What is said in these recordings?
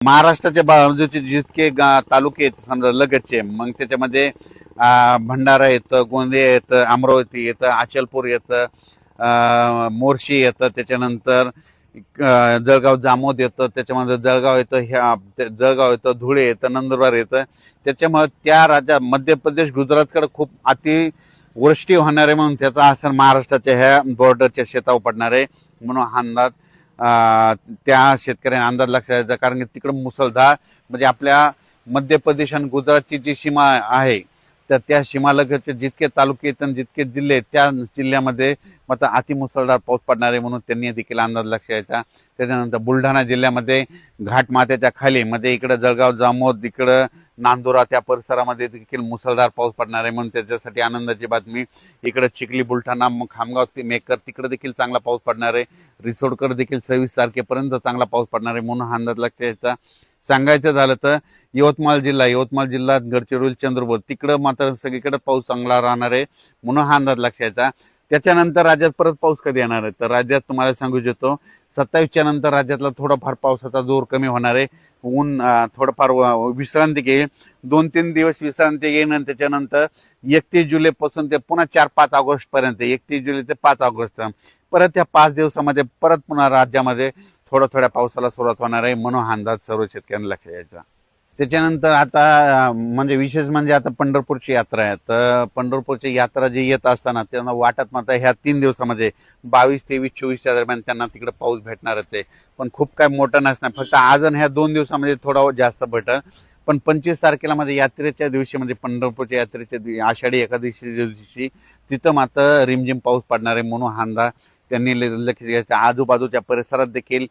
महाराष्ट्राच्या बाजूचे जितके तालुके आहेत समजा लगतचे, मग त्याच्यामध्ये भंडारा येतं, गोंदिया येतं, अमरावती येतं, अचलपूर येतं, मोर्शी येतं, त्याच्यानंतर जळगाव जामोद येतं, त्याच्यामध्ये जळगाव येतं, जळगाव येतं, धुळे येतं, नंदुरबार येतं. त्याच्यामुळे त्या राज्यात मध्य प्रदेश गुजरातकडे खूप अतिवृष्टी होणार आहे, म्हणून त्याचा असर महाराष्ट्राच्या ह्या बॉर्डरच्या शेतावर पडणार आहे. म्हणून हा अंदाज त्या शेतकऱ्यांना अंदाज लक्षात यायचा, कारण की तिकडे मुसळधार म्हणजे आपल्या मध्य प्रदेश आणि गुजरातची जी सीमा आहे, तर त्या सीमालगतचे जितके तालुके आहेत आणि जितके जिल्हे आहेत त्या जिल्ह्यामध्ये मात्र अतिमुसळधार पाऊस पडणार आहे, म्हणून त्यांनी देखील अंदाज लक्षात यायचा. त्याच्यानंतर बुलढाणा जिल्ह्यामध्ये घाटमाथ्याच्या खाली मध्ये इकडे जळगाव जामोद, इकडं नांदुरा त्या परिसरामध्ये देखील मुसळधार पाऊस पडणार आहे, म्हणून त्याच्यासाठी आनंदाची बातमी. इकडे चिखली, बुलढाणा, खामगाव, मेकर तिकडे देखील चांगला पाऊस पडणार आहे. रिसोडकडे देखील 26 तारखेपर्यंत चांगला पाऊस पडणार आहे, म्हणून हा अंदाज लक्षात यायचा. सांगायचं झालं तर यवतमाळ जिल्हा, गडचिरोली, चंद्रपूर तिकडं मात्र सगळीकडे पाऊस चांगला राहणार आहे, म्हणून हा अंदाज लक्षात यायचा. त्याच्यानंतर राज्यात परत पाऊस कधी येणार आहे, तर राज्यात तुम्हाला सांगू इच्छितो 27च्या नंतर राज्यातला थोडाफार पावसाचा जोर कमी होणार आहे. ऊन थोडंफार विश्रांती घेईल, 2-3 दिवस विश्रांती घेईन, आणि त्याच्यानंतर 31 जुलैपासून ते पुन्हा 4-5 ऑगस्ट पर्यंत, 31 जुलै ते 5 ऑगस्ट परत त्या 5 दिवसामध्ये परत पुन्हा राज्यामध्ये थोड्या पावसाला सुरुवात होणार आहे, म्हणून हा अंदाज सर्व शेतकऱ्यांना लक्षात यायचा. त्याच्यानंतर आता म्हणजे विशेष म्हणजे आता पंढरपूरची यात्रा आहे, तर पंढरपूरची यात्रा जी येत असताना त्यांना वाटत मात्र ह्या 3 दिवसामध्ये 22, 23, 24च्या दरम्यान त्यांना तिकडे पाऊस भेटणारच आहे, पण खूप काय मोठं नसणार, फक्त आज ह्या 2 दिवसामध्ये थोडा जास्त भेटेल. पण 25 तारखेला मध्ये यात्रेच्या दिवशी म्हणजे पंढरपूरच्या यात्रेच्या आषाढी एकादशी दिवशी तिथं मात्र रिमझिम पाऊस पडणार आहे, म्हणून हा अंदाज त्यांनी लक्ष द्यायचा. आजूबाजूच्या परिसरात देखील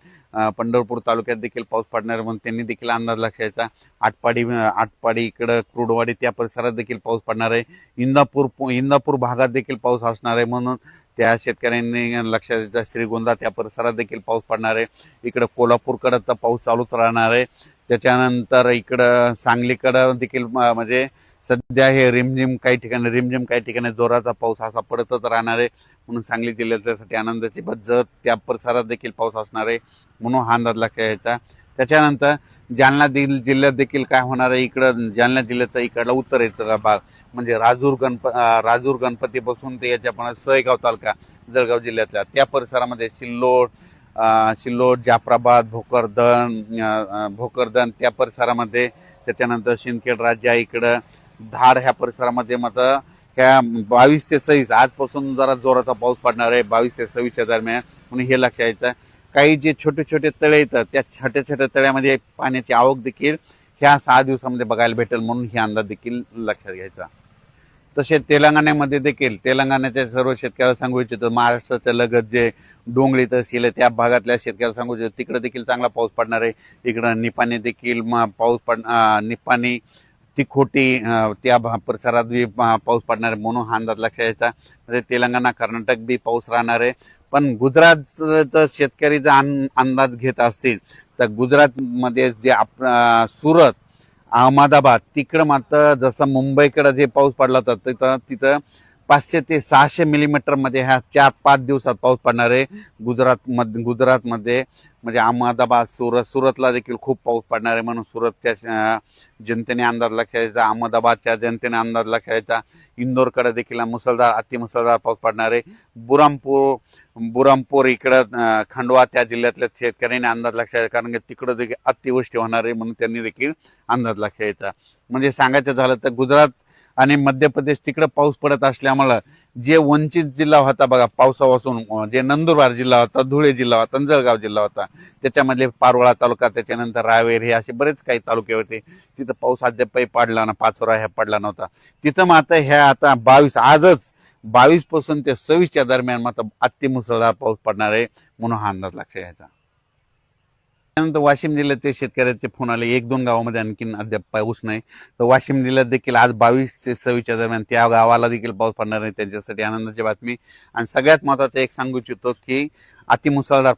पंढरपूर तालुक्यात देखील पाऊस पडणार, म्हणून त्यांनी देखील अंदाज लक्षात. आटपाडी इकडं क्रूडवाडी त्या परिसरात देखील पाऊस पडणार आहे. इंदापूर भागात देखील पाऊस असणार आहे, म्हणून त्या शेतकऱ्यांनी लक्षात द्यायचं. श्रीगोंदा त्या परिसरात देखील पाऊस पडणार आहे. इकडं कोल्हापूरकडं तर पाऊस चालूच राहणार आहे. त्याच्यानंतर इकडं सांगलीकडं देखील म्हणजे सध्या हे रिमझिम काही ठिकाणी जोराचा पाऊस असा पडतच राहणार आहे, म्हणून सांगली जिल्ह्यासाठी आनंदाची जत त्या परिसरात देखील पाऊस असणार आहे, म्हणून हा अंदाज लक्षात यायचा. त्याच्यानंतर जालना जिल्ह्यात देखील काय होणार आहे, इकडं जालना जिल्ह्याचा इकडला उत्तरेचा भाग म्हणजे राजूर गणपतीपासून ते याच्या सोयगाव तालुका जळगाव जिल्ह्यातल्या त्या परिसरामध्ये सिल्लोड, जाफराबाद, भोकरदन त्या परिसरामध्ये, त्याच्यानंतर सिंदखेड राज्य इकडं धाड ह्या परिसरामध्ये मात्र ह्या 22 ते 26 आजपासून जरा जोराचा पाऊस पडणार आहे, 22 ते 26च्या दरम्यान, म्हणून हे लक्षात यायचं. काही जे छोटे तळे येतात त्या छोट्या तळ्यामध्ये पाण्याची आवक देखील ह्या 6 दिवसामध्ये बघायला भेटेल, म्हणून हे अंदाज देखील लक्षात घ्यायचा. तसेच तेलंगणाच्या सर्व शेतकऱ्याला सांगू इच्छितो, महाराष्ट्राच्या लगत जे डोंगरी तहसील आहे त्या भागातल्या शेतकऱ्याला सांगू इच्छितो, तिकडे देखील चांगला पाऊस पडणार आहे. इकडं निपाणी देखील निपाणी, तिखोटी त्या परिसरात बी पाऊस पडणार आहे, म्हणून हा अंदाज लक्षात यायचा. म्हणजे तेलंगणा, कर्नाटक बी पाऊस राहणार आहे. पण गुजरातचा शेतकरीचा अंदाज घेत असतील तर गुजरातमध्ये जे सुरत, अहमदाबाद तिकडं मात्र जसं मुंबईकडे जे पाऊस पडला होता तिथं 500 ते 600 मिलीमीटर मध्ये ह्या 4-5 दिवसात पाऊस पडणार आहे. गुजरातमध्ये म्हणजे अहमदाबाद, सुरतला देखील खूप पाऊस पडणार आहे, म्हणून सुरतच्या जनतेने अंदाज लक्षात यायचा. अहमदाबादच्या जनतेने अंदाज लक्षात यायचा. इंदोरकडे देखील अतिमुसळधार पाऊस पडणार आहे. बुरामपूर इकडं खंडवा त्या जिल्ह्यातल्या शेतकऱ्यांनी अंदाज लक्षात यायचा, कारण की तिकडं देखील अतिवृष्टी होणार आहे, म्हणून त्यांनी देखील अंदाज लक्षात यायचा. म्हणजे सांगायचं झालं तर गुजरात आणि मध्य प्रदेश तिकडे पाऊस पडत असल्यामुळं जे वंचित जिल्हा होता बघा पावसापासून, जे नंदुरबार जिल्हा होता, धुळे जिल्हा होता, जळगाव जिल्हा होता, त्याच्यामधले पारोळा तालुका, त्याच्यानंतर रावेर, हे असे बरेच काही तालुके होते तिथं पाऊस अद्यापही पडला ना, पाचोरा ह्या पडला नव्हता. तिथं मात्र ह्या आता 22 पासून ते 26च्या दरम्यान मात्र अतिमुसळधार पाऊस पडणार आहे, म्हणून हा अंदाज लक्षात घ्यायचा. त्यानंतर वाशिम जिल्ह्याचे शेतकऱ्याचे फोन आले, 1-2 गावामध्ये आणखीन अद्याप पाऊस नाही, तर वाशिम जिल्ह्यात देखील आज 22 ते 26च्या दरम्यान त्या गावाला देखील पाऊस पडणार आहे, त्यांच्यासाठी आनंदाची बातमी. आणि सगळ्यात महत्त्वाचं एक सांगू इच्छितो की अतिमुसळधार